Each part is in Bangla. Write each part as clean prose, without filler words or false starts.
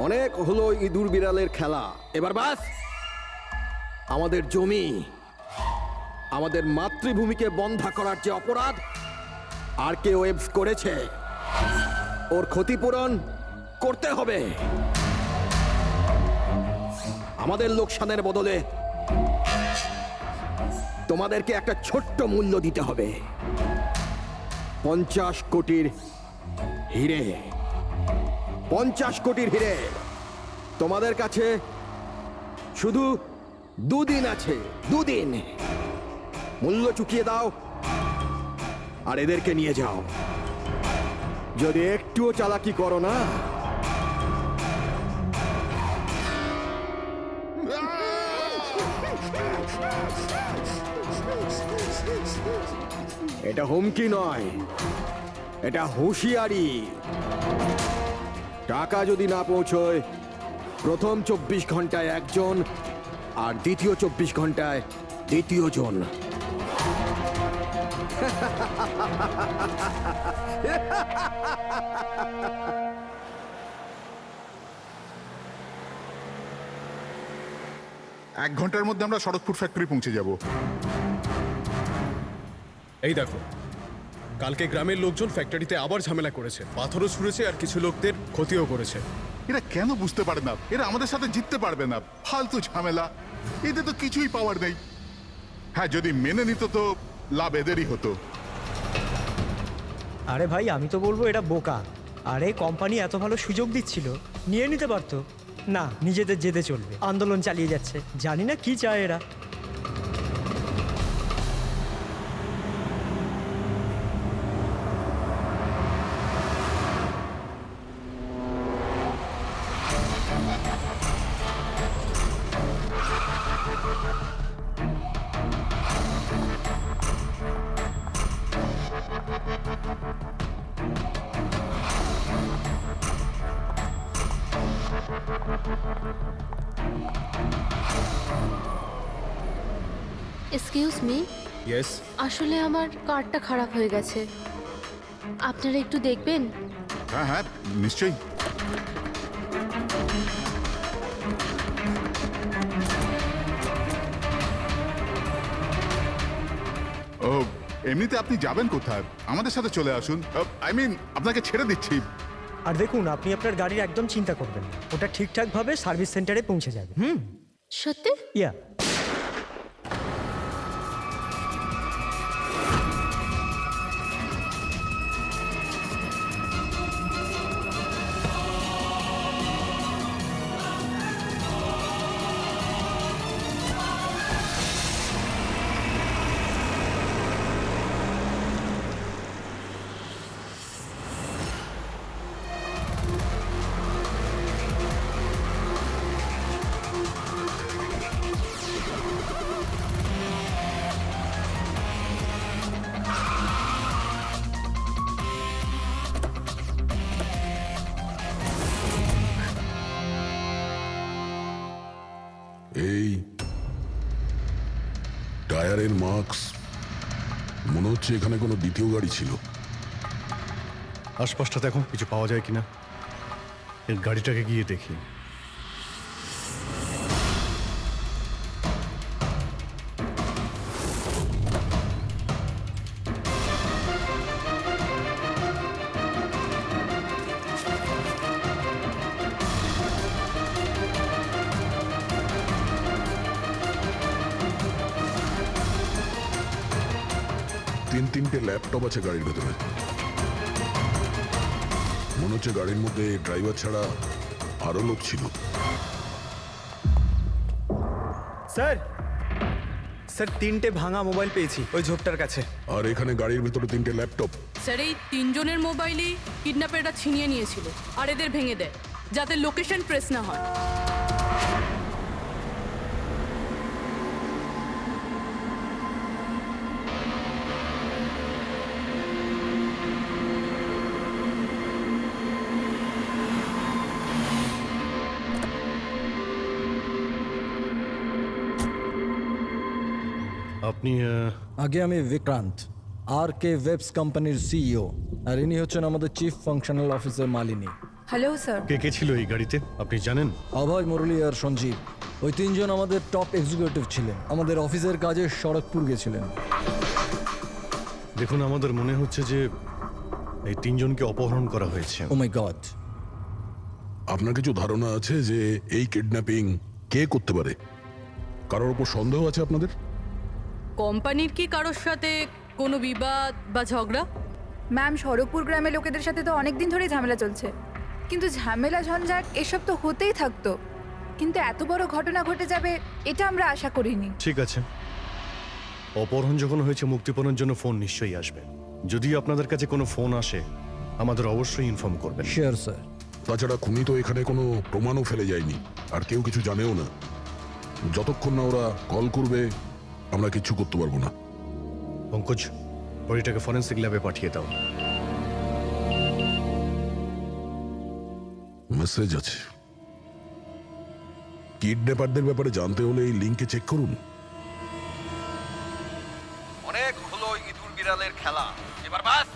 অনেক হলো ইঁদুর বিড়ালের খেলা, এবার বাস। আমাদের জমি, আমাদের মাতৃভূমিকে বন্ধা করার যে অপরাধ আর কে ওয়েবস করেছে, ওর ক্ষতিপূরণ করতে হবে। আমাদের লোকসানের বদলে তোমাদেরকে একটা ছোট্ট মূল্য দিতে হবে। 50 কোটির হিরে। 50 কোটির হিরে। তোমাদের কাছে শুধু 2 দিন আছে, 2 দিন। মূল্য চুকিয়ে দাও আর এদেরকে নিয়ে যাও। যদি একটুও চালাকি করো না, এটা হুমকি নয়, এটা হুঁশিয়ারি। টাকা যদি না পৌঁছয়, প্রথম 24 ঘন্টায় একজন আর দ্বিতীয় 24 ঘন্টায় দ্বিতীয় জন। এক ঘন্টার মধ্যে আমরা শরৎপুর ফ্যাক্টরি পৌঁছে যাব। এই দেখো, কালকে গ্রামের লোকজন ফ্যাক্টরিতে আবার ঝামেলা করেছে, পাথরও ছুঁড়েছে আর কিছু লোকদের ক্ষতিও করেছে। এরা কেন বুঝতে পারে না এরা আমাদের সাথে জিততে পারবে না? ফালতু ঝামেলা, এদের তো কিছুই পাওয়ার নেই। হ্যাঁ, যদি মেনে নিত তো লাভ এদেরই হতো। আরে ভাই, আমি তো বলবো এটা বোকা। আরে কোম্পানি এত ভালো সুযোগ দিচ্ছিল, নিয়ে নিতে পারতো। না, নিজেদের জেদে চলবে, আন্দোলন চালিয়ে যাচ্ছে। জানি না কি চায় এরা। এক্সকিউজ মি, ইয়েস, আসলে আমার কার্ডটা খারাপ হয়ে গেছে, আপনারা একটু দেখবেন? হ্যাঁ হ্যাঁ, নিশ্চয়ই। ও, এমনিতে আপনি যাবেন কোথায়? আমাদের সাথে চলে আসুন। আই মিন, আপনাকে ছেড়ে দিচ্ছি। আর দেখুন, আপনি আপনার গাড়ির একদম চিন্তা করবেন না। ওটা ঠিকঠাকভাবে সার্ভিস সেন্টারে পৌঁছে যাবে। সত্যি? ইয়া। এই টায়ারের মার্কস, মনে হচ্ছে এখানে কোনো দ্বিতীয় গাড়ি ছিল। আশপাশটা দেখো, কিছু পাওয়া যায় কিনা। এর গাড়িটাকে গিয়ে দেখি। তিনটে ল্যাপটপ আছে গাড়ির ভেতরে। মনে হচ্ছে গাড়ির মধ্যে ড্রাইভার ছাড়া আরো লোক ছিল। স্যার, স্যার 3টে ভাঙা মোবাইল পেয়েছি ওই ঝোপটার কাছে। আর এখানে গাড়ির ভেতরে 3টে ল্যাপটপ। স্যার, এই 3 জনের মোবাইলই কিডন্যাপাররা ছিনিয়ে নিয়েছিল আর এদের ভেঙে দেয় যাতে লোকেশন ট্রেস না হয়। আপনি আগে আমি বিক্রান্ত, আর কে ওয়েবস কোম্পানির সিইও, আর ইনি হচ্ছেন আমাদের chief functional officer Malini. Hello sir. কে কে ছিল এই গাড়িতে আপনি জানেন? অভয়, মুরলী আর সঞ্জীব, ওই তিনজন আমাদের টপ এক্সিকিউটিভ ছিলেন। আমাদের অফিসের কাজে সড়কপুর গেছিলেন। দেখুন, আমাদের মনে হচ্ছে যে এই তিনজনকে অপহরণ করা হয়েছে। ও মাই গড। আপনার কিছু ধারণা আছে যে এই কিডন্যাপিং কে করতে পারে? কারোর উপর সন্দেহ আছে আপনাদের? কোম্পানির কি কারোর সাথে কোনো বিবাদ বা ঝগড়া? ম্যাম, সড়কপুর গ্রামের লোকেদের সাথে তো অনেক দিন ধরেই ঝামেলা চলছে, কিন্তু ঝামেলা ঝঞ্ঝাট এসব তো হতেই থাকতো, কিন্তু এত বড় ঘটনা ঘটে যাবে এটা আমরা আশা করিনি। ঠিক আছে, অপহরণ যখন হয়েছে, মুক্তিপণের জন্য ফোন নিশ্চয়ই আসবে। যদি আপনাদের কাছে কোনো ফোন আসে আমাদের অবশ্যই ইনফর্ম করবেন। Sure sir. তাছাড়া খুনি তো এখানে কোনো প্রমাণও ফেলে যায়নি, আর কেউ কিছু জানেও না। যতক্ষণ না ওরা কল করবে আমরা কিচ্ছু করতে পারবো না। পঙ্কজ, বডিটাকে ফরেন্সিক ল্যাবে পাঠিয়ে দাও। মেসেজ আছে। কিডন্যাপারদের ব্যাপারে জানতে হলে এই লিঙ্কে চেক করুন। অনেক হলো ইঁদুর বিড়ালের খেলা, এবার বাস।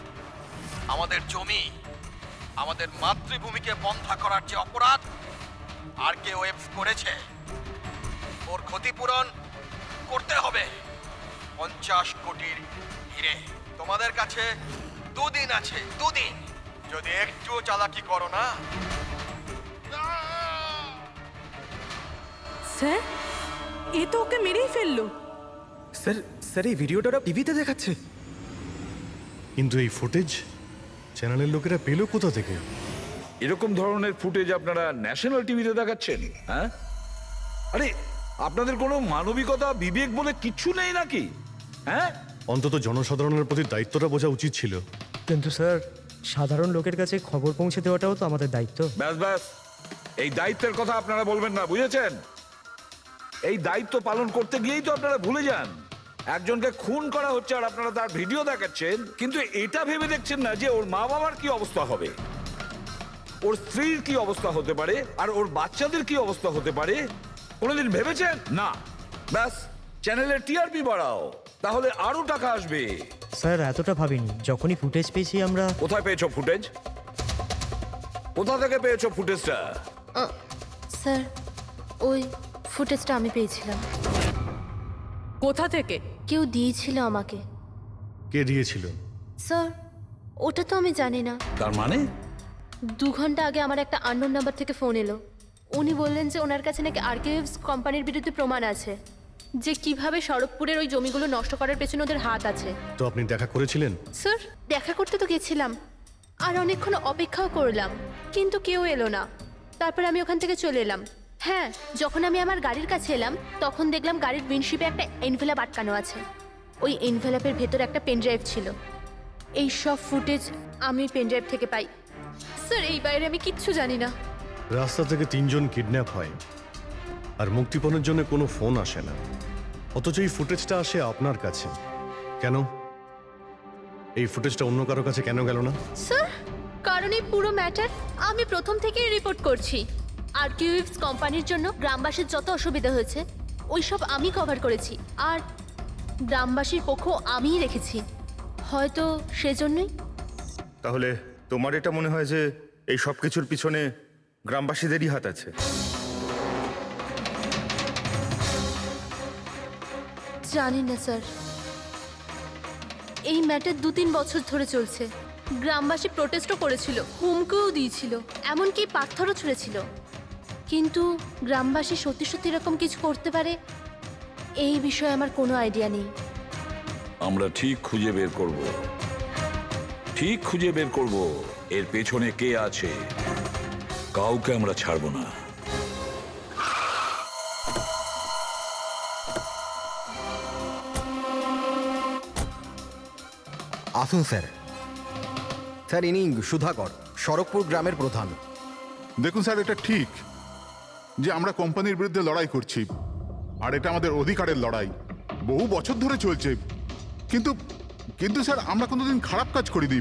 আমাদের জমি, আমাদের মাতৃভূমিকে বন্ধা করার যে অপরাধ আর কে ওয়েবস করেছে, ওর ক্ষতিপূরণ করতে হবে 50 কোটির হিরে। তোমাদের কাছে 2 দিন আছে, 2 দিন। যদি একটুও চালাকি করো না। স্যার, এ তো ওকে মেরেই ফেললো। স্যার স্যার এই ভিডিওটা ওরা টিভিতে দেখাচ্ছে। কিন্তু এই ফুটেজ চ্যানেলের লোকেরা পেলো কোথা থেকে? এরকম ধরনের ফুটেজ আপনারা ন্যাশনাল টিভিতে দেখাচ্ছেন? হ্যাঁ, আরে আপনাদের কোনো মানবিকতা বিবেক বলে কিচ্ছু নেই নাকি? হ্যাঁ, অন্তত জনসাধারণের প্রতি দায়িত্বটা বোঝা উচিত ছিল। কিন্তু স্যার, সাধারণ লোকের কাছে খবর পৌঁছে দেওয়াটাও তো আমাদের দায়িত্ব। ব্যাস ব্যাস, এই দায়িত্বের কথা আপনারা বলবেন না, বুঝেছেন? এই দায়িত্ব পালন করতে গিয়েই তো আপনারা ভুলে যান একজনকে খুন করা হচ্ছে আর আপনারা তার ভিডিও দেখাচ্ছেন, কিন্তু এটা ভেবে দেখছেন না যে ওর মা বাবার কি অবস্থা হবে, ওর স্ত্রীর কি অবস্থা হতে পারে, আর ওর বাচ্চাদের কি অবস্থা হতে পারে। কোনোদিন ভেবেছেন? না। ব্যাস, চ্যানেলের টিআরপি বাড়াও, তাহলে আরো টাকা আসবে। স্যার, এতটা ভাবিনি। যখনই ফুটেজ পেয়েছি আমরা। কোথায় পেয়েছো ফুটেজ? কোথা থেকে পেয়েছো ফুটেজটা? স্যার, ওই ফুটেজটা আমি পেয়েছিলাম। কোথা থেকে? কেউ দিয়েছিল আমাকে। কে দিয়েছিল? স্যার, ওটা তো আমি জানি না। তার মানে 2 ঘন্টা আগে আমার একটা আননোন নাম্বার থেকে ফোন এলো। উনি বললেন যে ওনার কাছে নাকি আর্কাইভস কোম্পানির বিরুদ্ধে প্রমাণ আছে, যে কিভাবে সড়কপুরের ওই জমিগুলো নষ্ট করার পেছনে ওদের হাত আছে। তো আপনি দেখা করেছিলেন? স্যার, দেখা করতে তো গেছিলাম, আর অনেকক্ষণ অপেক্ষাও করলাম, কিন্তু কেউ এলো না। তারপর আমি ওখান থেকে চলে এলাম। হ্যাঁ, যখন আমি আমার গাড়ির কাছে এলাম তখন দেখলাম গাড়ির উইন্ডশিপে একটা এনভেলাপ আটকানো আছে। ওই এনভেলাপের ভেতর একটা পেনড্রাইভ ছিল। এই সব ফুটেজ আমি পেনড্রাইভ থেকে পাই। স্যার, এই বাইরে আমি কিচ্ছু জানি না। রাস্তা থেকে 3 জন কিডন্যাপ হয় আর মুক্তিপণের জন্য কোনো ফোন আসে না, অথচ এই ফুটেজটা আসে আপনার কাছে। কেন এই ফুটেজটা অন্য কারো কাছে কেন গেল না? স্যার, কারণ এই পুরো ম্যাটার আমি প্রথম থেকেই রিপোর্ট করছি। আর্কাইভস কোম্পানির জন্য গ্রামবাসীর যত অসুবিধা হয়েছে ওইসব আমি কভার করেছি, আর গ্রামবাসীর পক্ষ আমিই রেখেছি। হয়তো সেজন্যই। তাহলে তোমার এটা মনে হয় যে এই সব কিছুর পিছনে গ্রামবাসীদেরই হাত আছে? জানি না স্যার, এই ম্যাটার 2-3 বছর ধরে চলছে। গ্রামবাসী প্রোটেস্টও করেছিল, হুমকিও দিয়েছিল, এমনকি পাথরও ছুঁড়েছিল, কিন্তু গ্রামবাসী সত্যি সত্যি এরকম কিছু করতে পারে এই বিষয়ে আমার কোনো আইডিয়া নেই। আমরা ঠিক খুঁজে বের করব, ঠিক খুঁজে বের করব এর পেছনে কে আছে। কাউকে আমরা ছাড়বো না। আসুন স্যার। স্যার, ইনি সুধাকর, সড়কপুর গ্রামের প্রধান। দেখুন স্যার, এটা ঠিক যে আমরা কোম্পানির বিরুদ্ধে লড়াই করছি, আর এটা আমাদের অধিকারের লড়াই, বহু বছর ধরে চলছে। কিন্তু কিন্তু স্যার, আমরা কোনোদিন খারাপ কাজ করিনি,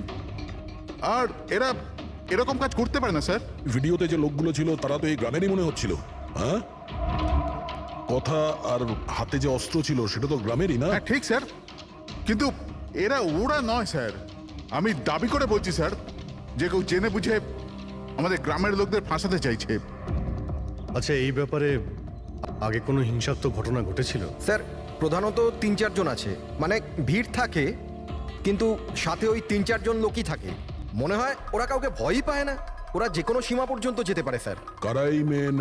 আর এরা এরকম কাজ করতে পারে না স্যার। ভিডিওতে যে লোকগুলো ছিল তারা তো এই গ্রামেরই মনে হচ্ছিল। হ্যাঁ, কথা আর হাতে যে অস্ত্র ছিল সেটা তো গ্রামেরই না? হ্যাঁ ঠিক স্যার, কিন্তু ওরা নয় স্যার। আমি দাবি করে বলছি স্যার যে কেউ জেনে বুঝে আমাদের গ্রামের লোকদের ফাঁসাতে চাইছে। আচ্ছা, এই ব্যাপারে আগে কোনো হিংসাত্মক ঘটনা ঘটেছিল? স্যার প্রধানত 3-4 জন আছে, মানে ভিড় থাকে কিন্তু সাথে ওই 3-4 জন লোকই থাকে। মনে হয় ওরা কাউকে ভয়ই পায় না, ওরা যে কোনো সীমা পর্যন্ত যেতে পারে স্যার। কারাই মেন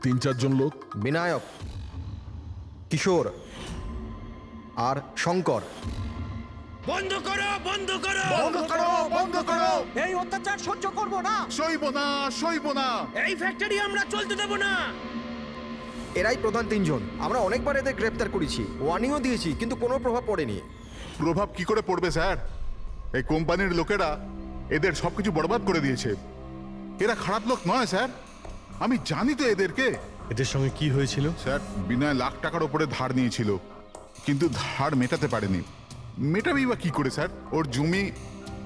3-4 জন লোক? বিনায়ক, কিশোর আর শঙ্কর। বন্ধ করো, বন্ধ করো, বন্ধ করো, বন্ধ করো! এই অত্যাচার সহ্য করব না। সইব না, সইব না! এই ফ্যাক্টরি আমরা চলতে দেব না। এরাই প্রধান 3 জন। আমরা অনেকবার এদের গ্রেপ্তার করেছি, ওয়ার্নিংও দিয়েছি, কিন্তু কোনো প্রভাব পড়েনি। প্রভাব কি করে পড়বে স্যার? এই কোম্পানির লোকেরা এদের সবকিছু বরবাদ করে দিয়েছে। এরা খারাপ লোক নয় স্যার, আমি জানি তো এদেরকে। এদের সঙ্গে কি হয়েছিল? স্যার বিনয় লাখ টাকার ওপরে ধার নিয়েছিল, কিন্তু ধার মেটাতে পারেনি। মেটাবেই বা কি করে স্যার? ওর জমি,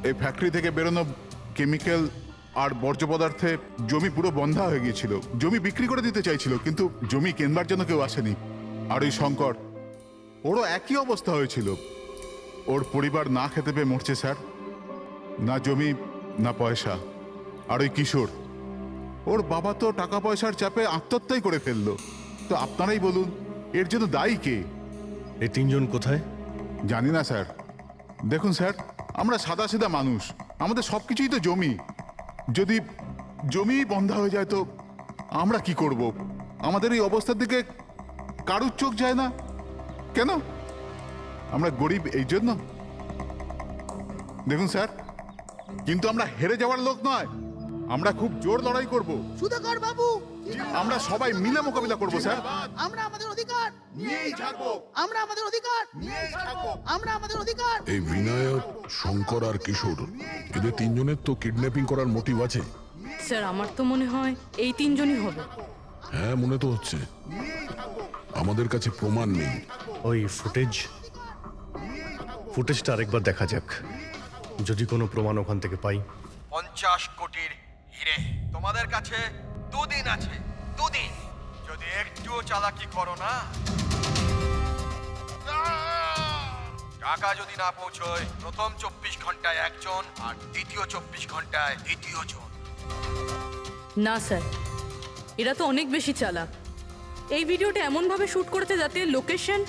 এই ফ্যাক্টরি থেকে বেরোনো কেমিক্যাল আর বর্জ্য পদার্থে জমি পুরো বন্ধা হয়ে গিয়েছিল। জমি বিক্রি করে দিতে চাইছিল, কিন্তু জমি কেনবার জন্য কেউ আসেনি। আর ওই শঙ্কর, ওরও একই অবস্থা হয়েছিল। ওর পরিবার না খেতে পেয়ে মরছে স্যার, না জমি না পয়সা। আর ওই কিশোর, ওর বাবা তো টাকা পয়সার চাপে আত্মহত্যাই করে ফেললো। তো আপনারাই বলুন, এর জন্য দায়ী কে? এই 3 জন কোথায়? জানি না স্যার। দেখুন স্যার, আমরা সাদাসিধা মানুষ, আমাদের সব কিছুই তো জমি। যদি জমি বন্ধা হয়ে যায় তো আমরা কি করব? আমাদের এই অবস্থার দিকে কারুর চোখ যায় না কেন? আমরা গরিব এই জন্য? দেখুন স্যার, কিন্তু আমরা হেরে যাওয়ার লোক নয়, আমরা খুব জোর লড়াই করব। সুধাকর বাবু, আমরা সবাই মিলে মোকাবিলা করব স্যার। আমরা আমাদের অধিকার নিয়েই থাকবো, আমরা আমাদের অধিকার নিয়েই থাকবো। আমরা আমাদের অধিকার। এই বিনায়ক, শঙ্কর আর কিশোর, এদের 3 জনের তো কিডন্যাপিং করার মোটিভ আছে। স্যার আমার তো মনে হয় এই 3 জনই হবে। হ্যাঁ, মনে তো হচ্ছে। আমাদের কাছে প্রমাণ নেই। ওই ফুটেজটা আরেকবার দেখা যাক, যদি কোনো প্রমাণ ওখান থেকে পাই। 50 কোটির হিরে তোমাদের কাছে 2 দিন আছে, 2 দিন। যদি একটুও চালাকি করো না, টাকা যদি না পৌঁছয়, প্রথম 24 ঘন্টায় একজন আর দ্বিতীয় 24 ঘন্টায় দ্বিতীয় জন। না স্যার, এরা তো অনেক বেশি চালাক। এই ভিডিওটা এমনভাবে শ্যুট করেছে যাতে লোকেশন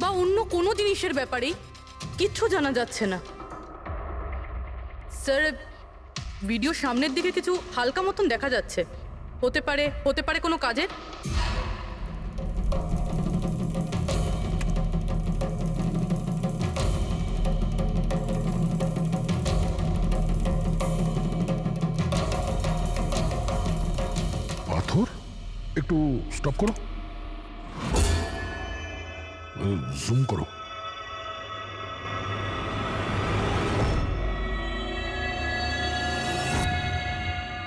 বা অন্য কোনো জিনিসের ব্যাপারেই কিচ্ছু জানা যাচ্ছে না। স্যার ভিডিও সামনের দিকে কিছু হালকা মতন দেখা যাচ্ছে, হতে পারে কোনো কাজের। পাথর? একটু স্টপ করো, জুম করো।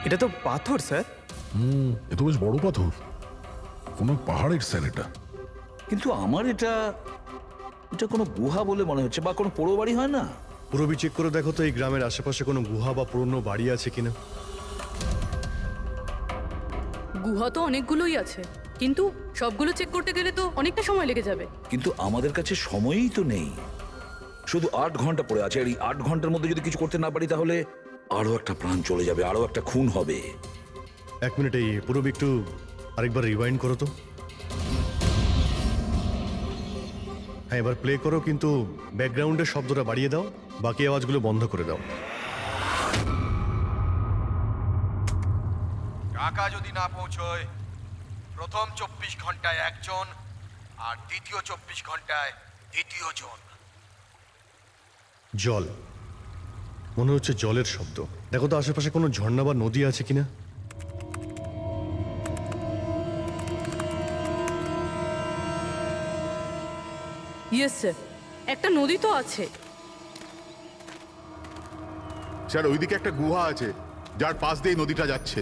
এটা তো পাথর স্যার। এ তো বেশ বড় পাথর, কোনো পাহাড়ের স্যার এটা। কিন্তু আমার এটা কোনো গুহা বলে মনে হচ্ছে, বা কোনো পোড়ো বাড়ি হয় না? পুরবি চেক করে দেখো তো এই গ্রামের আশেপাশে কোনো গুহা বা পুরনো বাড়ি আছে কিনা। গুহা তো অনেকগুলোই আছে, কিন্তু সবগুলো চেক করতে গেলে তো অনেকটা সময় লেগে যাবে। কিন্তু আমাদের কাছে সময়ই তো নেই, শুধু 8 ঘন্টা পড়ে আছে। আর এই 8 ঘন্টার মধ্যে যদি কিছু করতে না পারি, তাহলে আরো একটা প্রাণ চলে যাবে, আরো একটা খুন হবে। 1 মিনিট, এই পুরবি একটু আরেকবার রিওয়াইন্ড করো তো। হ্যাঁ, এবার প্লে করো, কিন্তু ব্যাকগ্রাউন্ডের শব্দটা বাড়িয়ে দাও, বাকি আওয়াজগুলো বন্ধ করে দাও। টাকা যদি না পৌঁছয়, প্রথম 24 ঘন্টায় একজন আর দ্বিতীয় 24 ঘন্টায় দ্বিতীয় জন। জল, মনে হচ্ছে জলের শব্দ। দেখো তো আশেপাশে কোনো ঝর্ণা বা নদী আছে কিনা। ইয়েস স্যার, একটা নদী তো আছে। স্যার ওইদিকে একটা গুহা আছে, যার পাশ দিয়ে নদীটা যাচ্ছে।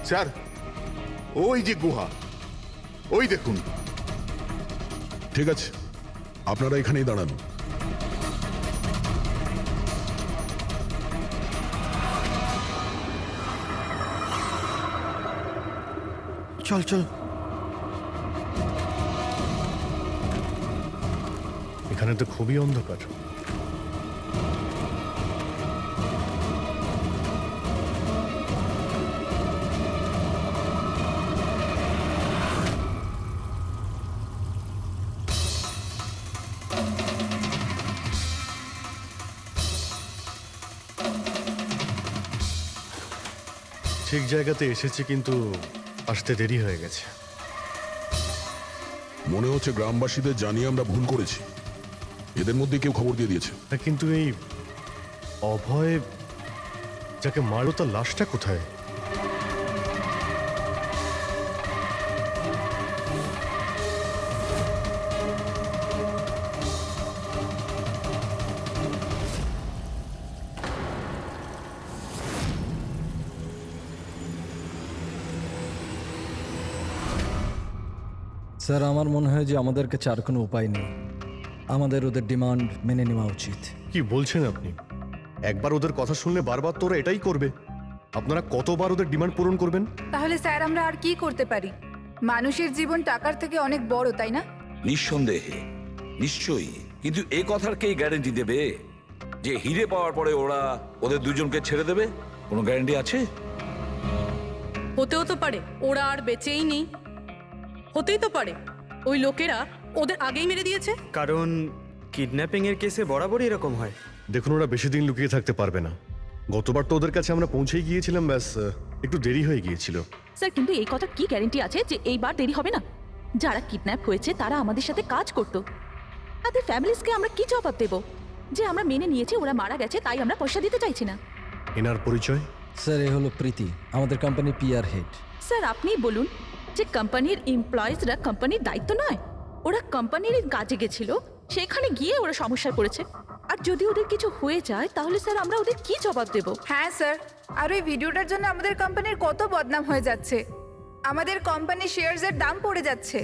স্যার ওই যে গুহা, ওই দেখুন। ঠিক আছে, আপনারা এখানেই দাঁড়ান। চল চল। এখানে তো খুবই অন্ধকার। ঠিক জায়গাতে এসেছি, কিন্তু আসতে দেরি হয়ে গেছে। মনে হচ্ছে গ্রামবাসীদের জানিয়ে আমরা ভুল করেছি। এদের মধ্যে কেউ খবর দিয়ে দিয়েছে। কিন্তু এই অভয় যাকে মারলো তার লাশটা কোথায়? স্যার, আমার মনে হয় যে আমাদের কাছে আর কোনো উপায় নেই। আমাদের ওদের ডিমান্ড মেনে নেওয়া উচিত। কি বলছেন আপনি? একবার ওদের কথা শুনলে বারবার তোরা এটাই করবে? আপনারা কতবার ওদের ডিমান্ড পূরণ করবেন? তাহলে স্যার আমরা আর কি করতে পারি? মানুষের জীবন টাকার থেকে অনেক বড়, তাই না? নিঃসন্দেহে, নিশ্চয়ই। কিন্তু এ কথার কে গ্যারেন্টি দেবে যে হিরে পাওয়ার পরে ওরা ওদের দুজনকে ছেড়ে দেবে? কোনো গ্যারেন্টি আছে? হতেও তো পারে ওরা আর বেঁচেই নেই। হতেই তো পারে ওই লোকেরা ওদের আগেই মেরে দিয়েছে। কারণ কিডন্যাপিং এর কেসে বরাবরই এরকম হয়। দেখুন, ওরা বেশি দিন লুকিয়ে থাকতে পারবে না। গতবার তো ওদের কাছে আমরা পৌঁছেই গিয়েছিলাম, ব্যাস একটু দেরি হয়ে গিয়েছিল। স্যার, কিন্তু এই কথা কি গ্যারেন্টি আছে যে এইবার দেরি হবে না? যারা কিডন্যাপ হয়েছে তারা আমাদের সাথে কাজ করতো। তাদের ফ্যামিলিজকে আমরা কি জবাব দেব যে আমরা মেনে নিয়েছি ওরা মারা গেছে, তাই আমরা পয়সা দিতে চাইছি না? এনার পরিচয়? স্যার, এ হলো প্রীতি, আমাদের কোম্পানির পিআর হেড। স্যার, আপনি বলুন যে কোম্পানির এমপ্লয়িজরা কোম্পানির দায়িত্ব নয়? ওরা কোম্পানির কাজে গেছিল, সেখানে গিয়ে ওরা সমস্যায় পড়েছে। আর যদি ওদের কিছু হয়ে যায় তাহলে স্যার আমরা ওদের কি জবাব দেব? হ্যাঁ স্যার, আর ওই ভিডিওটার জন্য আমাদের কোম্পানির কত বদনাম হয়ে যাচ্ছে। আমাদের কোম্পানির শেয়ারসের দাম পড়ে যাচ্ছে।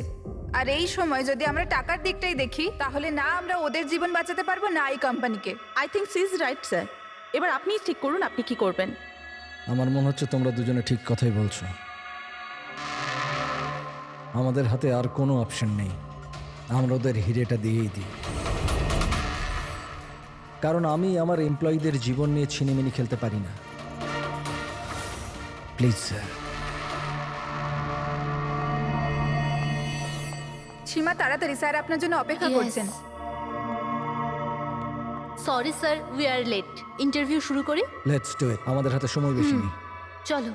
আর এই সময় যদি আমরা টাকার দিকটাই দেখি, তাহলে না আমরা ওদের জীবন বাঁচাতে পারবো, না এই কোম্পানিকে। I think she is right sir. এবার আপনি ঠিক করুন আপনি কি করবেন। আমার মনে হচ্ছে তোমরা দুজনে ঠিক কথাই বলছো। আমাদের হাতে আর কোনো অপশন নেই, আমরা ওদের হিরেটা দিয়েই দিই। কারণ আমি আমার এমপ্লয়ীদের জীবন নিয়ে ছিনিমিনি খেলতে পারি না। Please sir. সীমা, তাড়াতাড়ি, স্যার আপনার জন্য অপেক্ষা করছেন। Sorry sir, we are late. Interview শুরু করি। লেটস ডু ইট, আমাদের হাতে সময় বেশি নেই। চলো।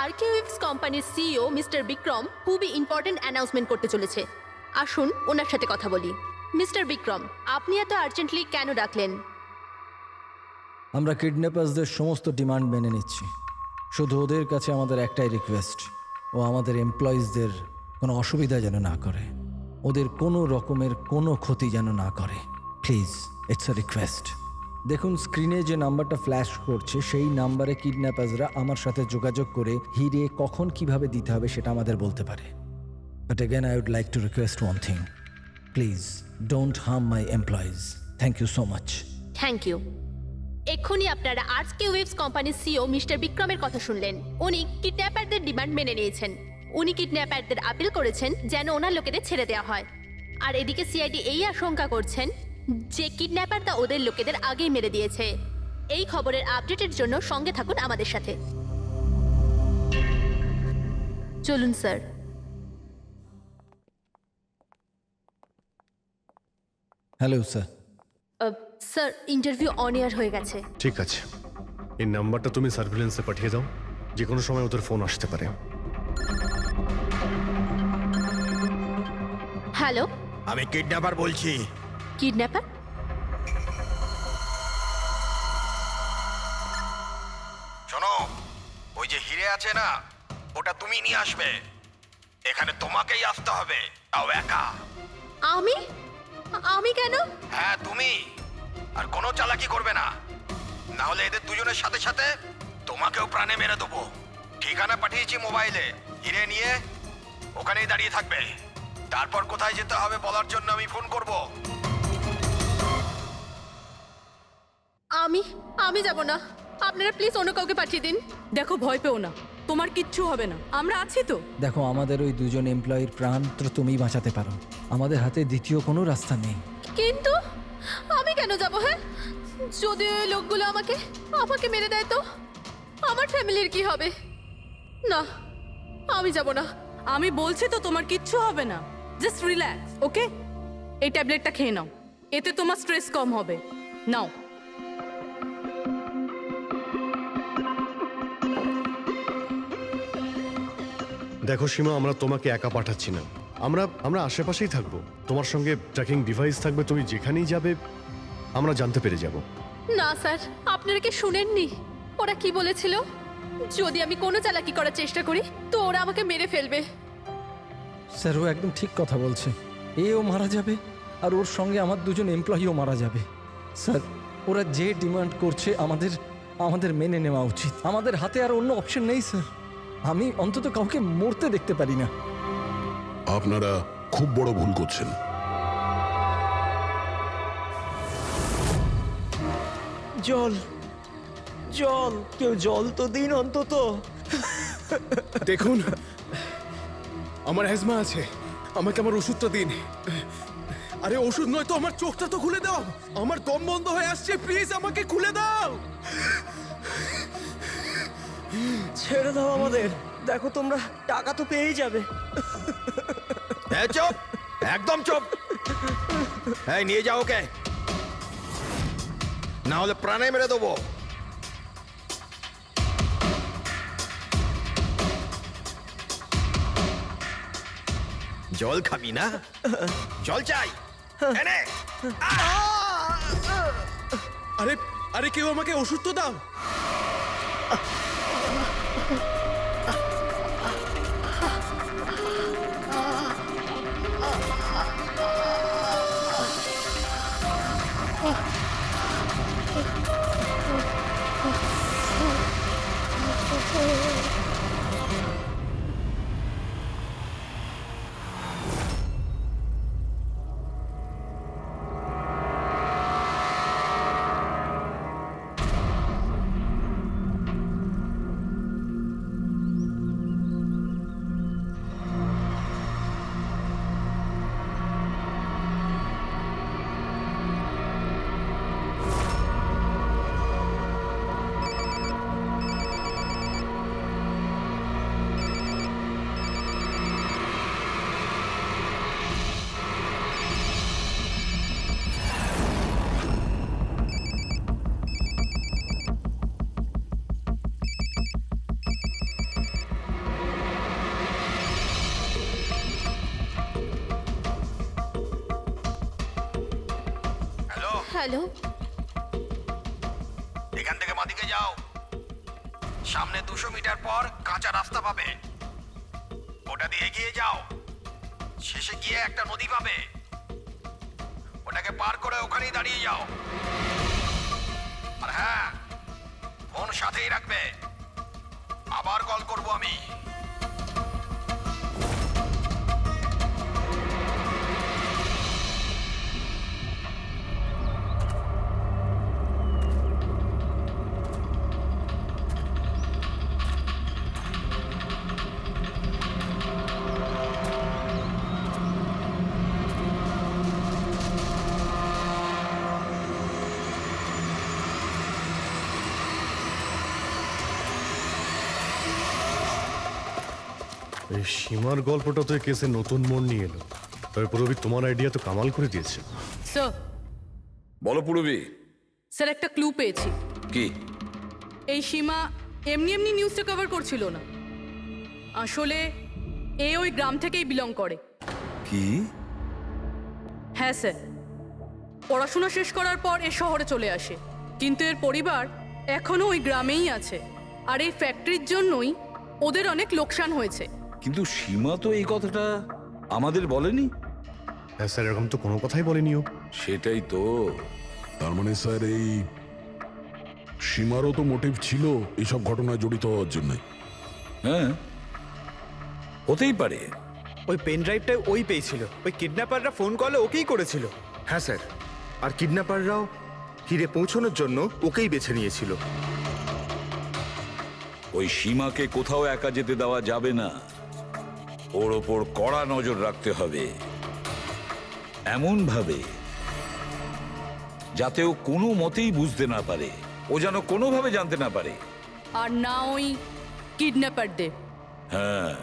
আরকে ওয়েভস কোম্পানির সিইও মিস্টার বিক্রম খুবই ইম্পর্টেন্ট অ্যানাউন্সমেন্ট করতে চলেছে। আসুন ওনার সাথে কথা বলি। মিস্টার বিক্রম, আপনি এত আর্জেন্টলি কেন ডাকলেন? আমরা কিডন্যাপার্সদের সমস্ত ডিমান্ড মেনে নিচ্ছি। শুধু ওদের কাছে আমাদের একটাই রিকোয়েস্ট, ও আমাদের এমপ্লয়িজদের কোনো অসুবিধা যেন না করে, ওদের কোনো রকমের কোনো ক্ষতি যেন না করে। Please, it's a request. দেখুন, স্ক্রিনে যে নাম্বারটা ফ্ল্যাশ করছে সেই নাম্বারে কিডন্যাপার্সরা আমার সাথে যোগাযোগ করে হিরে কখন কিভাবে দিতে হবে সেটা আমাদের বলতে পারে। But again I would like to request one thing, please don't harm my employees. Thank you so much. Thank you. এক্ষুনি আপনারা আরকে ওয়েভস কোম্পানির সিইও মিস্টার বিক্রমের কথা শুনলেন। উনি কিডন্যাপারদের ডিমান্ড মেনে নিয়েছেন। উনি কিডন্যাপারদের আপিল করেছেন যেন ওনার লোকেদের ছেড়ে দেওয়া হয়। আর এদিকে সিআইডি এই আশঙ্কা করছেন যে কিডন্যাপাররা ওদের লোকেদের আগেই মেরে দিয়েছে। এই খবরের আপডেটের জন্য সঙ্গে থাকুন আমাদের সাথে। চলুন sir. Hello sir. Sir, interview on air হয়ে গেছে। ঠিক আছে, এই নাম্বারটা তুমি সার্ভিলেন্সে পাঠিয়ে দাও, যে কোনো সময় ওদের ফোন আসতে পারে। হ্যালো, আমি কিডন্যাপার বলছি। কিডন্যাপার? শোনো, ওই যে হিরে আছে না, ওটা তুমি নিয়ে আসবে। এখানে তোমাকেই আসতে হবে, তাও একা। আমি? আমি কেন? হ্যাঁ তুমি। আর কোনো চালাকি করবে না, না হলে এদের দুজনের সাথে সাথে তোমাকেও প্রাণে মেরে দেবো। ঠিকানা পাঠিয়েছি মোবাইলে, হিরে নিয়ে ওখানেই দাঁড়িয়ে থাকবে। তারপর কোথায় যেতে হবে বলার জন্য আমি ফোন করব। আমি যাব না, আপনারা প্লিজ অন্য কাউকে পাঠিয়ে দিন। দেখো, ভয় পেও না, তোমার কিচ্ছু হবে না, আমরা আছি তো। দেখো, আমাদের ওই দুজন এমপ্লয়ির প্রাণ তো তুমিই বাঁচাতে পারো। আমাদের হাতে দ্বিতীয় কোনো রাস্তা নেই। কিন্তু আমি কেন যাব? হ্যাঁ, যদি ওই লোকগুলো আমাকে মেরে দেয় তো আমার ফ্যামিলির কি হবে? না, আমি যাব না। আমি বলছি তো তোমার কিচ্ছু হবে না, জাস্ট রিল্যাক্স, ওকে? এই ট্যাবলেটটা খেয়ে নাও, এতে তোমার স্ট্রেস কম হবে। নাও। দেখো সীমা, আমরা তোমাকে একা পাঠাচ্ছি না, আমরা আশেপাশেই থাকবো। তোমার সঙ্গে ট্র্যাকিং ডিভাইস থাকবে, তুমি যেখানেই যাবে আমরা জানতে পেরে যাব। না স্যার, আপনারা কি শুনেননি ওরা কি বলেছিল? যদি আমি কোনো চালাকি করার চেষ্টা করি তো ওরা আমাকে মেরে ফেলবে। স্যার, ও একদম ঠিক কথা বলছে। এও মারা যাবে আর ওর সঙ্গে আমার দুজন এমপ্লয়িও মারা যাবে। স্যার, ওরা যে ডিমান্ড করছে আমাদের মেনে নেওয়া উচিত। আমাদের হাতে আর অন্য অপশন নেই স্যার। আমি অন্তত কাউকে মরতে দেখতে পারি না। আপনারা খুব বড় ভুল করছেন। জল জল, কেউ জল তো দিন অন্তত। দেখুন, আমার অ্যাজমা আছে, আমাকে আমার ওষুধটা দিন। আরে ওষুধ নয় তো, আমার চোখটা তো খুলে দাও, আমার দম বন্ধ হয়ে আসছে, প্লিজ আমাকে খুলে দাও। ছেড়ে দাও আমাদের, দেখো তোমরা টাকা তো পেয়েই যাবে। চুপ, একদম চুপ। এই নিয়ে যাও ওকে, না হলে প্রাণে মেরে দেবো। জল খাবি না? জল চাই, এনে। আরে আরে কেউ আমাকে ওষুধ তো দাও। হ্যালো, এখান থেকে বাদিকে যাও, সামনে 200 মিটার পর কাঁচা রাস্তা পাবে, ওটা দিয়ে এগিয়ে যাও। শেষে গিয়ে একটা নদী পাবে, ওটাকে পার করে ওখানেই দাঁড়িয়ে যাও। আর হ্যাঁ, ফোন সাথেই রাখবে, আবার কল করব আমি। এই সীমার গল্পটা তো এই কেসে নতুন মোড় নিয়ে এলো। তবে পুরবি, তোমার আইডিয়া তো কামাল করে দিয়েছে। স্যার, বলো পুরবি। স্যার একটা ক্লু পেয়েছি। কি? এই সীমা এমনি এমনি নিউজটা কভার করছিল না, আসলে এ ওই গ্রাম থেকেই বিলং করে। কি? হ্যাঁ স্যার, পড়াশোনা শেষ করার পর এ শহরে চলে আসে, কিন্তু এর পরিবার এখনো ওই গ্রামেই আছে। আর এই ফ্যাক্টরির জন্যই ওদের অনেক লোকসান হয়েছে। কিন্তু সীমা তো এই কথাটা আমাদের বলেনি। হ্যাঁ স্যার, এরকম তো কোনো কথাই বলেনিও। সেটাই তো। তার মানে স্যার, এই সীমারও তো মোটিভ ছিল এইসব ঘটনায় জড়িত হওয়ার জন্য। হ্যাঁ, হতেই পারে। ওই পেন ড্রাইভটাই ওই পেয়েছিল। ওই কিডন্যাপাররা ফোন কলে ওকেই করেছিল। হ্যাঁ স্যার, আর কিডন্যাপাররাও হিরে পৌঁছানোর জন্য ওকেই বেছে নিয়েছিল। ওই সীমাকে কোথাও একা যেতে দেওয়া যাবে না, ওর ওপর কড়া নজর রাখতে হবে, এমন ভাবে যাতে ও কোনো মতেই বুঝতে না পারে, ও যেন কোনোভাবে জানতে না পারে। আর না ওই কিডন্যাপারদের। হ্যাঁ,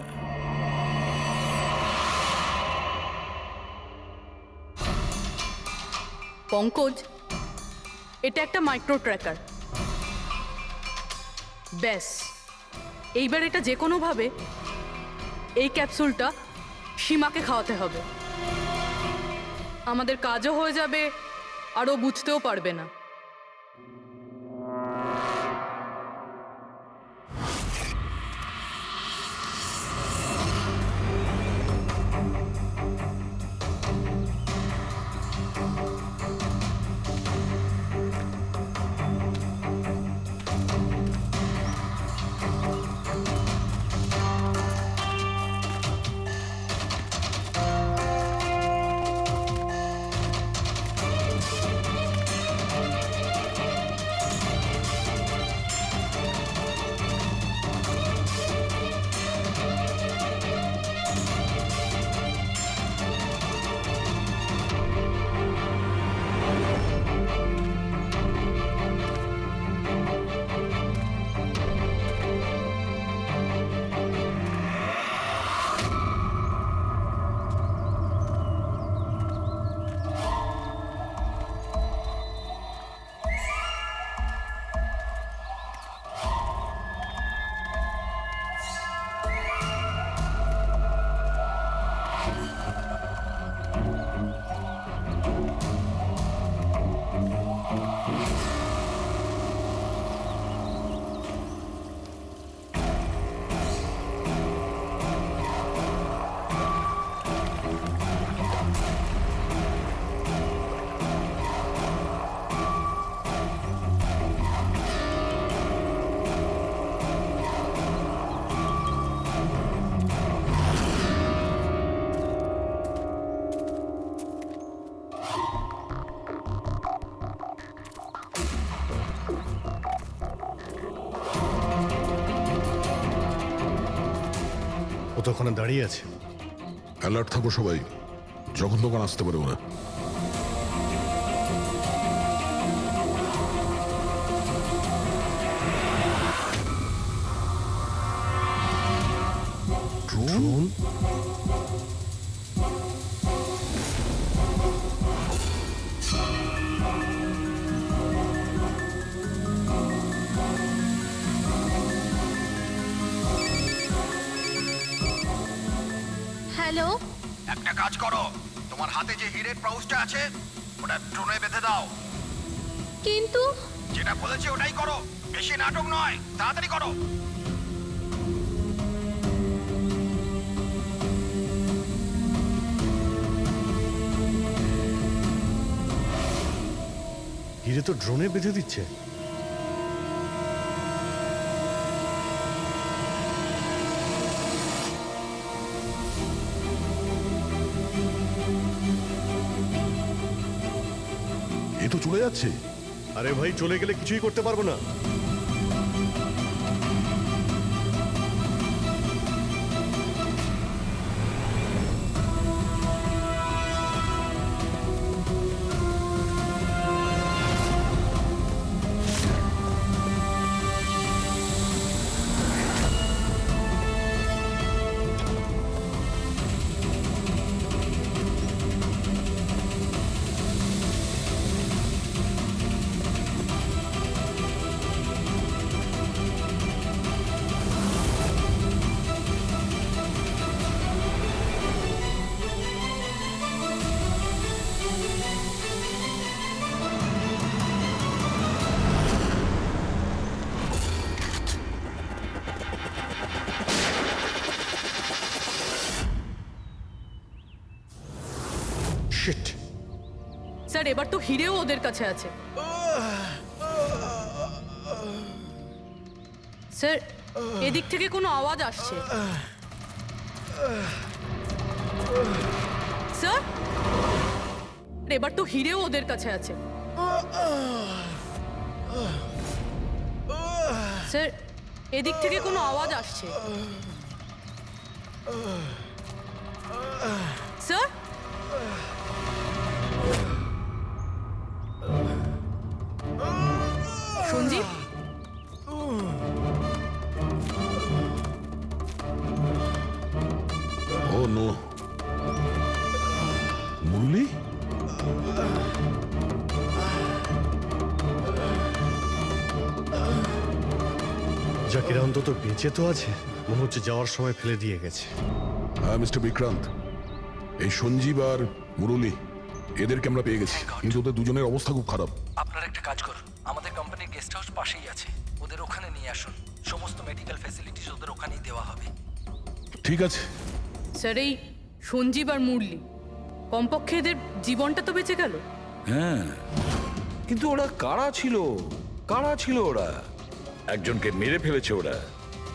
পঙ্কজ, এটা একটা মাইক্রো ট্র্যাকার। ব্যাস, এইবার এটা যে কোনোভাবে এই ক্যাপসুলটা সীমাকে খাওয়াতে হবে। আমাদের কাজও হয়ে যাবে আর ও বুঝতেও পারবে না। ও তো ওখানে দাঁড়িয়ে আছে। অ্যালার্ট থাকো সবাই, যখন তখন আসতে পারে ওরা। ড্রোন? হ্যালো, একটা কাজ করো, তোমার হাতে যে হিরের পাউচটা আছে ওটা ড্রোনে বেঁধে দাও। কিন্তু যেটা বলেছি ওটাই করো, বেশি নাটক নয়, তাড়াতাড়ি করো। হিরে তো ড্রোনে বেঁধে দিচ্ছে। এ তো চলে যাচ্ছে। আরে ভাই, চলে গেলে কিছুই করতে পারবো না। শিট। স্যার, এবার তো হিরেও ওদের কাছে আছে। স্যার, এদিক থেকে কোনো আওয়াজ আসছে। স্যার, এবার তো হিরেও ওদের কাছে আছে। স্যার, এদিক থেকে কোনো আওয়াজ আসছে। স্যার, সঞ্জীব, ও নো, মুরলি? জাকিরা অন্তত বেঁচে তো আছে, মনে হচ্ছে যাওয়ার সময় ফেলে দিয়ে গেছে। হ্যাঁ মিস্টার বিক্রান্ত, এই সঞ্জীব আর মুরলি এদেরকে আমরা পেয়ে গেছি, কিন্তু ওদের দুজনের অবস্থা খুব খারাপ। আপনারা একটা কাজ করুন, আমাদের কোম্পানির গেস্ট হাউস পাশেই আছে, ওদের ওখানে নিয়ে আসুন। সমস্ত মেডিকেল ফ্যাসিলিটিস ওদের ওখানেই দেওয়া হবে। ঠিক আছে। স্যার, এই সঞ্জীব আর মুরলি, কমপক্ষে এদের জীবনটা তো বেঁচে গেল। হ্যাঁ, কিন্তু ওরা কারা ছিল? কারা ছিল ওরা? একজনকে মেরে ফেলেছে ওরা,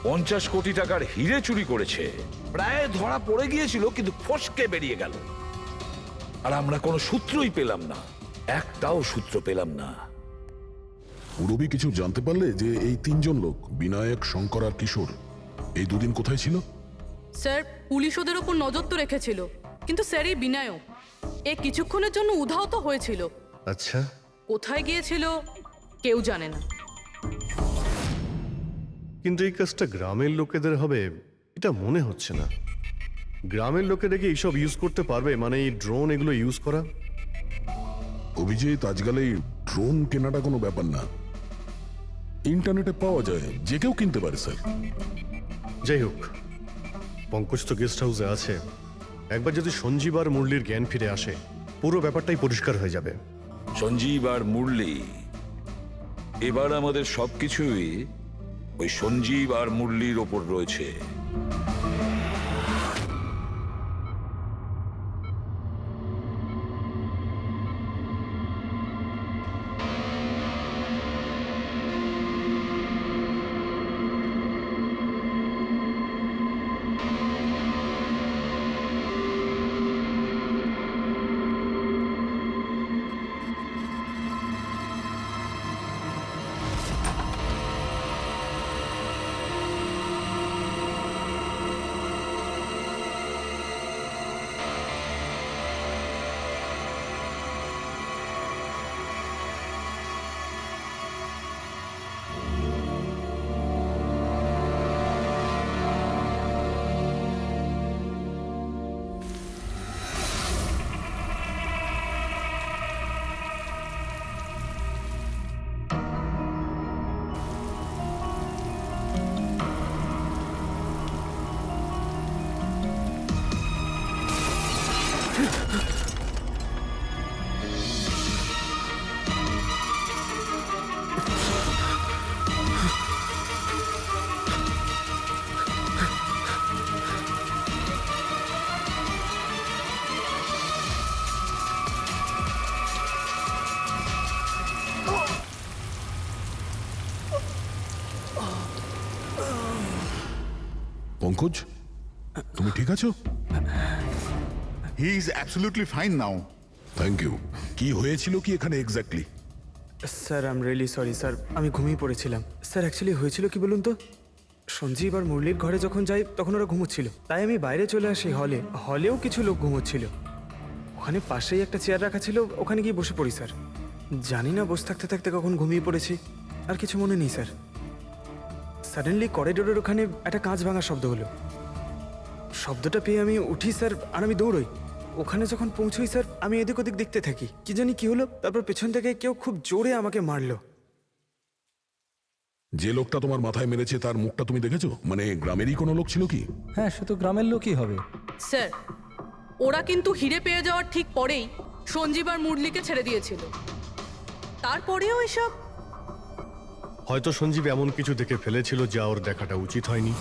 50 কোটি টাকার হিরে চুরি করেছে, প্রায় ধরা পড়ে গিয়েছিল, কিন্তু ফসকে বেরিয়ে গেল। আর আমরা কোনো সূত্রই পেলাম না, একটাও সূত্র পেলাম না। মুরবি কিছু জানতে পারলে যে এই তিনজন লোক, বিনায়ক, শঙ্কর আর কিশোর, এই দুদিন কোথায় ছিল? স্যার, পুলিশ ওদের ওপর নজর তো রেখেছিল, কিন্তু স্যার এই বিনায়ক এ কিছুক্ষণের জন্য উধাও তো হয়েছিল। আচ্ছা, কোথায় গিয়েছিল কেউ জানে না। কিন্তু এই কাজটা গ্রামের লোকেদের হবে এটা মনে হচ্ছে না। গ্রামের লোকেরা কি এইসব ইউজ করতে পারবে, মানে এই ড্রোন এগুলো ইউজ করা? অভিজিৎ, আজকাল এই ড্রোন কেনাটা কোনো ব্যাপার না, ইন্টারনেটে পাওয়া যায়, যে কেউ কিনতে পারে স্যার। যাই হোক, পঙ্কজ তো গেস্ট হাউসে আছে, একবার যদি সঞ্জীব আর মুরলির জ্ঞান ফিরে আসে পুরো ব্যাপারটাই পরিষ্কার হয়ে যাবে। সঞ্জীব আর মুরলি, এবার আমাদের সবকিছুই ওই সঞ্জীব আর মুরলির ওপর রয়েছে। পঙ্কজ, তুমি ঠিক আছো? He is absolutely fine now. Thank you. কি হয়েছিল কি এখানে exactly? Sir, I am really sorry sir, আমি ঘুমিয়ে পড়েছিলাম। স্যার, অ্যাকচুয়ালি হয়েছিল কি বলুন তো, সঞ্জীব আর মুরলির ঘরে যখন যাই তখন ওরা ঘুমোচ্ছিল, তাই আমি বাইরে চলে আসি হলেও কিছু লোক ঘুমোচ্ছিল। ওখানে পাশেই একটা চেয়ার রাখা ছিল, ওখানে গিয়ে বসে পড়ি স্যার। জানি না বসে থাকতে থাকতে কখন ঘুমিয়ে পড়েছি, আর কিছু মনে নেই স্যার। সাডেনলি করিডোরের ওখানে একটা কাঁচ ভাঙার শব্দ হলো। শব্দটা পেয়ে আমি উঠি স্যার, আর আমি দৌড়ই। ওখানে যখন পৌঁছই স্যার, আমি এদিক ওদিক দেখতে থাকি, কি জানি কি হলো, তারপর পেছন থেকে কেউ খুব জোরে আমাকে মারলো। যে লোকটা তোমার মাথায় মেরেছে তার মুখটা তুমি দেখেছো? মানে গ্রামেরই কোনো লোক ছিল কি? হ্যাঁ, সে তো গ্রামের লোকই হবে। স্যার, ওরা কিন্তু হিরে পেয়ে যাওয়ার ঠিক পরেই সঞ্জীব আর মুরলিকে ছেড়ে দিয়েছিল। তারপরেও এসব। হয়তো সঞ্জীব এমন কিছু দেখে ফেলেছিল যা ওর দেখাটা উচিত হয়নি।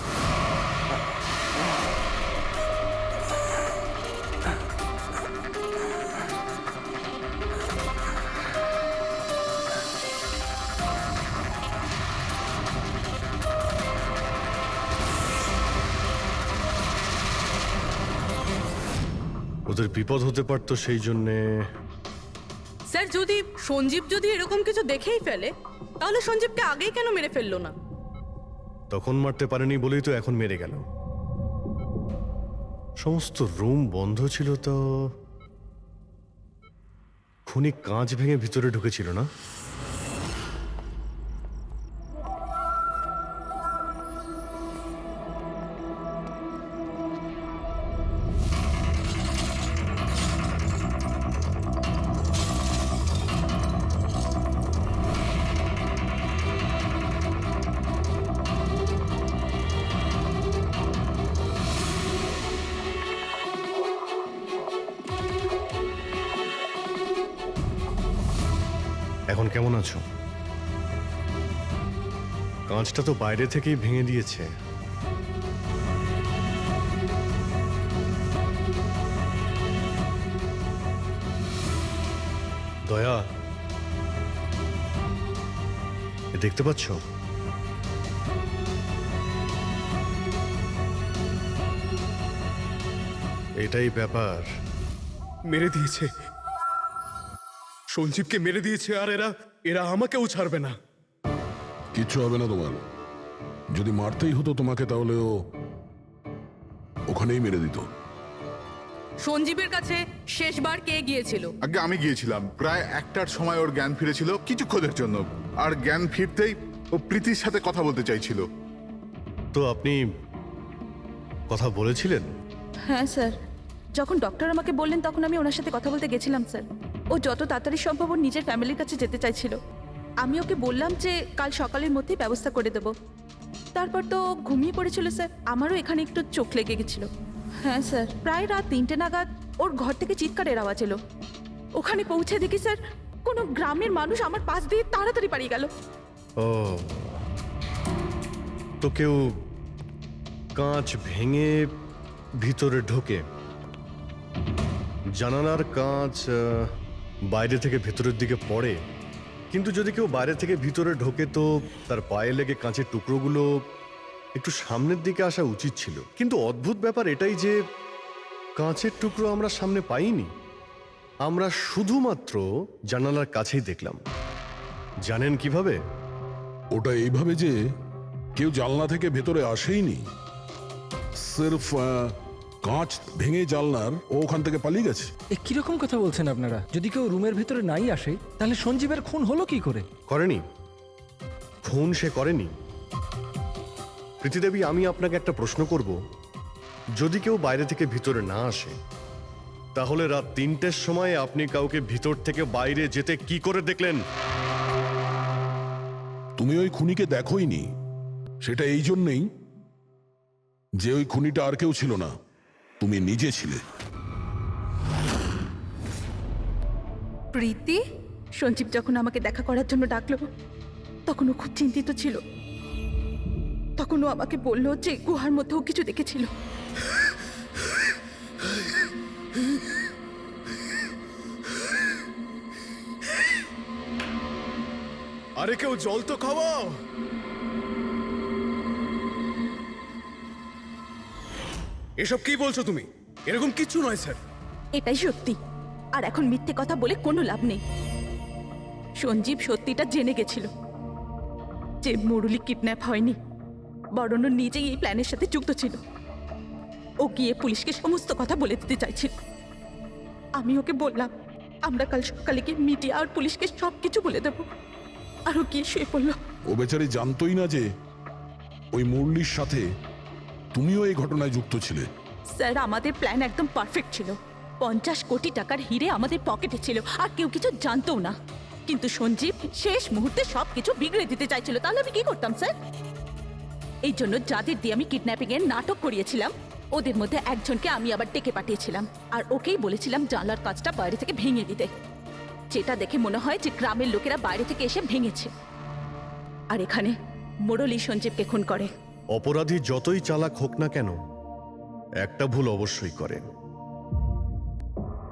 ওদের বিপদ হতে পারতো, সেই জন্যে। স্যার, যদি সঞ্জীব যদি এরকম কিছু দেখেই ফেলে, তাহলে সঞ্জীবকে আগেই কেন মেরে ফেললো না? তখন মারতে পারেনি বলেই তো এখন মেরে গেল। সমস্ত রুম বন্ধ ছিল, তো খুনি কাঁচ ভেঙে ভিতরে ঢুকেছিল না? এখন কেমন আছো? কাঁচটা তো বাইরে থেকেই ভেঙে দিয়েছে। দয়া, এ দেখতে পাচ্ছ? এটাই ব্যাপার। মেরে দিয়েছে, সঞ্জীবকে মেরে দিয়েছে, আর এরা এরা আমাকেও ছাড়বে না। কিচ্ছু হবে না তোমার। যদি মারতেই হতো তোমাকে, তাহলে ও ওখানেই মেরে দিত। সঞ্জীবের কাছে শেষবার কে গিয়েছিল? আগে আমি গিয়েছিলাম, প্রায় 1টার সময় ওর জ্ঞান ফিরেছিল কিছুক্ষণের জন্য। আর জ্ঞান ফিরতেই ও প্রীতির সাথে কথা বলতে চাইছিল। তো আপনি কথা বলেছিলেন? হ্যাঁ স্যার, যখন ডক্টর আমাকে বললেন তখন আমি ওনার সাথে কথা বলতে গেছিলাম স্যার। ও যত তাড়াতাড়ি সম্ভব ওর নিজের ফ্যামিলির কাছে যেতে চাইছিল। আমি ওকে বললাম যে কাল সকালের মধ্যেই ব্যবস্থা করে দেব। তারপর তো ও ঘুমিয়ে পড়েছিল স্যার। আমারও এখানে একটু চোখ লেগে গেছিল। হ্যাঁ স্যার, প্রায় রাত 3টে নাগাদ ওর ঘর থেকে চিৎকারের আওয়াজ এলো। ওখানে পৌঁছে দেখি স্যার কোনো গ্রামের মানুষ আমার পাশ দিয়ে তাড়াতাড়ি পালিয়ে গেল। ও, তো কেউ কাঁচ ভেঙে ভিতরে ঢোকে, জানালার কাঁচ বাইরে থেকে ভেতরের দিকে পড়ে, কিন্তু যদি কেউ বাইরে থেকে ভিতরে ঢোকে তো তার পায়ে লেগে কাঁচের টুকরোগুলো একটু সামনের দিকে আসা উচিত ছিল। কিন্তু অদ্ভুত ব্যাপার এটাই যে কাঁচের টুকরো আমরা সামনে পাইনি, আমরা শুধুমাত্র জানালার কাছেই দেখলাম। জানেন কিভাবে? ওটা এইভাবে যে কেউ জানলা থেকে ভেতরে আসেইনি, সির্ফ কাঁচ ভেঙে জানলার ও ওখান থেকে পালিয়ে গেছে। এ কিরকম কথা বলছেন আপনারা? যদি কেউ রুমের ভেতরে নাই আসে, তাহলে সঞ্জীবের খুন হলো কি করে? করেনি, খুন সে করেনি। প্রীতিদেবী, আমি আপনাকে একটা প্রশ্ন করব। যদি কেউ বাইরে থেকে ভিতরে না আসে, তাহলে রাত 3টের সময় আপনি কাউকে ভিতর থেকে বাইরে যেতে কি করে দেখলেন? তুমি ওই খুনিকে দেখোইনি, সেটা এই জন্যেই যে ওই খুনিটা আর কেউ ছিল না, তুমি নিজে ছিলে। প্রীতি? সঞ্জীব যখন আমাকে দেখা করার জন্য ডাকলো তখন ও খুব চিন্তিত ছিল। তখন ও আমাকে বললো যে গুহার মধ্যেও কিছু দেখেছিল। আরে কেউ জল তো খাওয়াও। এসব কি বলছো তুমি? এরকম কিছু নয় স্যার। এটাই সত্যি, আর এখন মিথ্যে কথা বলে কোনো লাভ নেই। সঞ্জীব সত্যিটা জেনে গেছিল যে মুরলি কিডন্যাপ হয়নি, বরং ও নিজেই এই প্ল্যানের সাথে যুক্ত ছিল। ও গিয়ে পুলিশকে সমস্ত কথা বলে দিতে চাইছিল। আমি ওকে বললাম আমরা কাল সকালে গিয়ে মিডিয়া আর পুলিশকে সব কিছু বলে দেবো, আর ও গিয়ে শুয়ে পড়লো। ও বেচারি জানতোই না যে ওই মুরলির সাথে তুমিও এই ঘটনায় যুক্ত ছিলে। স্যার, আমাদের প্ল্যান একদম পারফেক্ট ছিল। 50 কোটি টাকার হিরে আমাদের পকেটে ছিল, আর কেউ কিছু জানতও না। কিন্তু সঞ্জীব শেষ মুহূর্তে সবকিছু বিগড়ে দিতে চাইছিল। তাহলে আমি কি করতাম স্যার? এই জন্য যাদের দিয়ে আমি কিডন্যাপিং এর নাটক করিয়েছিলাম, ওদের মধ্যে একজনকে আমি আবার ডেকে পাঠিয়েছিলাম, আর ওকেই বলেছিলাম জানলার কাজটা বাইরে থেকে ভেঙে দিতে, যেটা দেখে মনে হয় যে গ্রামের লোকেরা বাইরে থেকে এসে ভেঙেছে। আর এখানে মুরলি সঞ্জীবকে খুন করে। অপরাধী যতই চালাক হোক না কেন, একটা ভুল অবশ্যই করে,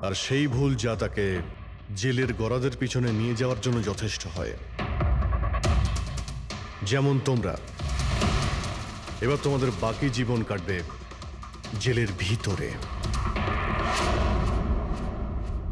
আর সেই ভুল যা তাকে জেলের গরাদের পিছনে নিয়ে যাওয়ার জন্য যথেষ্ট হয়। যেমন তোমরা এবার তোমাদের বাকি জীবন কাটবে জেলের ভিতরে।